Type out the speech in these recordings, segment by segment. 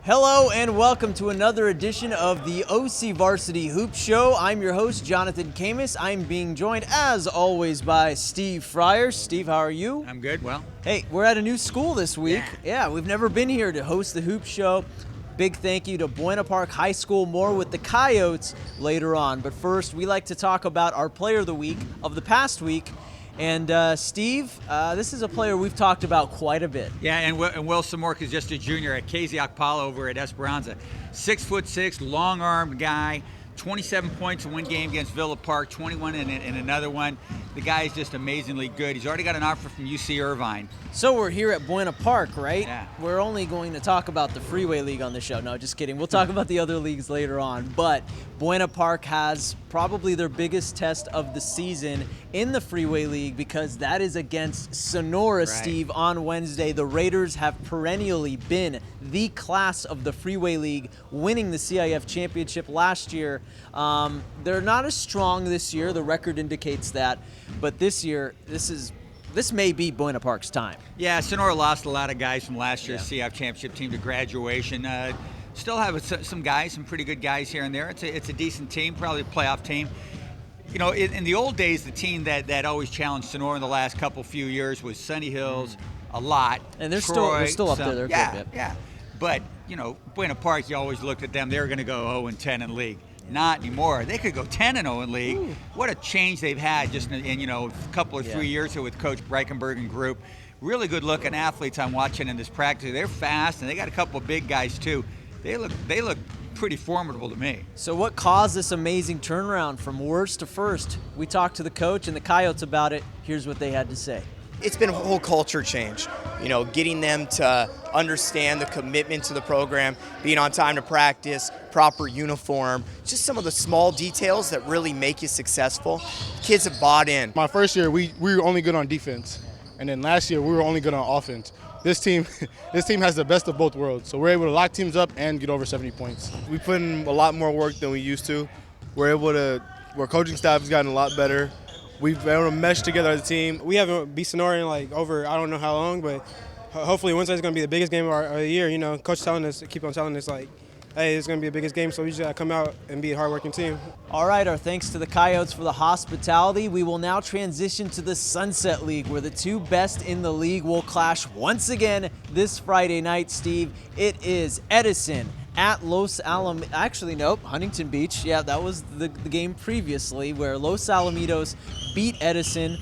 Hello and welcome to another edition of the OCVarsity Hoop Show. I'm your host, Jonathan Khamis. I'm being joined, as always, by Steve Fryer. Steve, how are you? I'm good. Well, hey, we're at a new school this week. Yeah, we've never been here to host the Hoop Show. Big thank you to Buena Park High School. More with the Coyotes later on. But first, we like to talk about our player of the week of the past week. And Steve, this is a player we've talked about quite a bit. Yeah, and Will Samork is just a junior at KZ Akpala over at Esperanza. 6'6", long-armed guy. 27 points in one game against Villa Park, 21 in another one. The guy is just amazingly good. He's already got an offer from UC Irvine. So we're here at Buena Park, right? Yeah. We're only going to talk about the Freeway League on the show. No, just kidding. We'll talk about the other leagues later on. But Buena Park has probably their biggest test of the season in the Freeway League because that is against Sonora, right. Steve, on Wednesday. The Raiders have perennially been the class of the Freeway League, winning the CIF championship last year. They're not as strong this year. The record indicates that. But this year, this may be Buena Park's time. Yeah, Sonora lost a lot of guys from last year's CIF championship team to graduation. Still have some guys, some pretty good guys here and there. It's a decent team, probably a playoff team. You know, in the old days, the team that always challenged Sonora in the last few years was Sunny Hills, a lot. And they're Troy, still up there. They're good. Yeah. But, you know, Buena Park, you always looked at them. They were going to go 0-10 in league. Not anymore. They could go 10-0 in league. Ooh. What a change they've had just in a couple or 3 years here with Coach Reichenberg and group. Really good looking athletes I'm watching in this practice. They're fast and they got a couple of big guys too. They look pretty formidable to me. So what caused this amazing turnaround from worst to first? We talked to the coach and the Coyotes about it. Here's what they had to say. It's been a whole culture change, getting them to understand the commitment to the program, being on time to practice, proper uniform, just some of the small details that really make you successful. Kids have bought in. My first year, we were only good on defense, and then last year we were only good on offense. This team has the best of both worlds, so we're able to lock teams up and get over 70 points. We put in a lot more work than we used to. Our coaching staff has gotten a lot better. We've been able to mesh together as a team. We haven't beat Sonora in over I don't know how long, but hopefully Wednesday's going to be the biggest game of the year. Coach keep on telling us, hey, it's going to be the biggest game, so we just got to come out and be a hard-working team. All right, our thanks to the Coyotes for the hospitality. We will now transition to the Sunset League, where the two best in the league will clash once again this Friday night, Steve. It is Edison at Los Alamitos. Actually, nope, Huntington Beach. Yeah, that was the game previously where Los Alamitos beat Edison.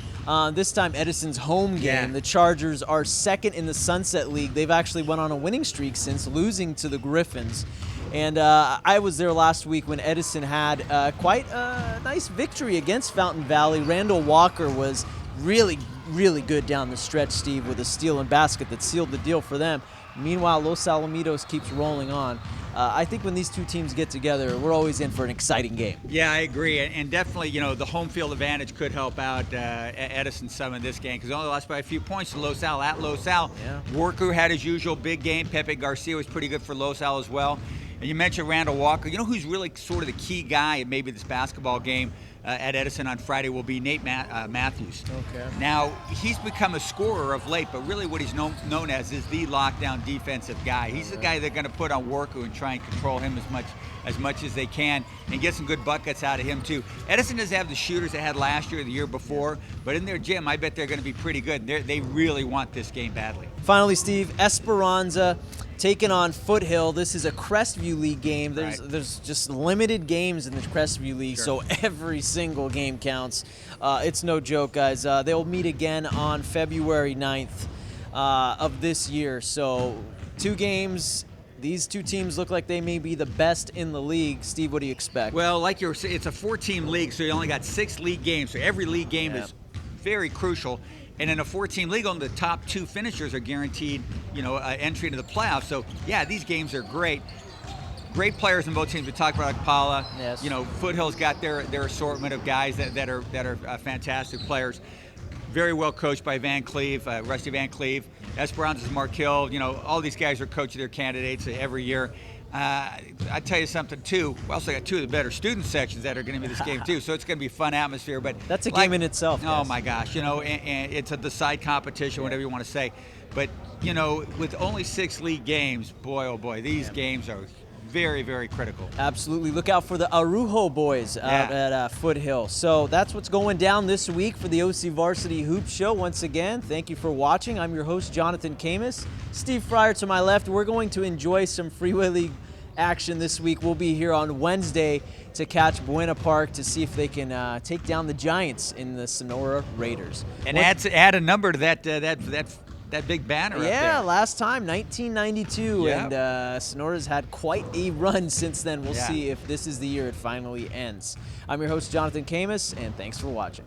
This time, Edison's home game. Yeah. The Chargers are second in the Sunset League. They've actually went on a winning streak since losing to the Griffins. And I was there last week when Edison had quite a nice victory against Fountain Valley. Randall Walker was really, really good down the stretch, Steve, with a steal and basket that sealed the deal for them. Meanwhile, Los Alamitos keeps rolling on. I think when these two teams get together, we're always in for an exciting game. Yeah, I agree. And definitely, the home field advantage could help out Edison some in this game because they only lost by a few points to Los Al at Los Al. Yeah. Worker had his usual big game. Pepe Garcia was pretty good for Los Al as well. And you mentioned Randall Walker. You know who's really sort of the key guy in maybe this basketball game at Edison on Friday will be Nate Matthews. Okay. Now, he's become a scorer of late, but really what he's known as is the lockdown defensive guy. He's the guy they're going to put on Worku and try and control him as much as they can and get some good buckets out of him too. Edison doesn't have the shooters they had last year or the year before, but in their gym, I bet they're going to be pretty good. They really want this game badly. Finally, Steve, Esperanza taking on Foothill. This is a Crestview League game. There's just limited games in the Crestview League, so every single game counts. It's no joke, guys. They'll meet again on February 9th of this year. So 2 games. These two teams look like they may be the best in the league. Steve, what do you expect? Well, like you were saying, it's a 4-team league, so you only got 6 league games. So every league game is very crucial. And in a 4-team league, only the top 2 finishers are guaranteed, entry into the playoffs. So, yeah, these games are great. Great players in both teams. We talked about Akpala. Yes. Foothill's got their assortment of guys that are fantastic players. Very well coached by Van Cleve, Rusty Van Cleve. Esperanza's Mark Hill. All these guys are coaching their candidates every year. I tell you something too. We also got two of the better student sections that are going to be this game too, so it's going to be a fun atmosphere. But that's a game in itself. Oh yes. my gosh, and it's a decide competition, whatever you want to say. But with only 6 league games, boy oh boy, these games are very, very critical. Absolutely. Look out for the Arujo boys out at Foothill. So that's what's going down this week for the OCVarsity Hoop Show. Once again, thank you for watching. I'm your host, Jonathan Khamis. Steve Fryer to my left. We're going to enjoy some Freeway League action this week. We'll be here on Wednesday to catch Buena Park to see if they can take down the Giants in the Sonora Raiders. And add a number to that big banner up there. Last time, 1992, Yep. and Sonora's had quite a run since then. We'll see if this is the year it finally ends. I'm your host, Jonathan Khamis, and thanks for watching.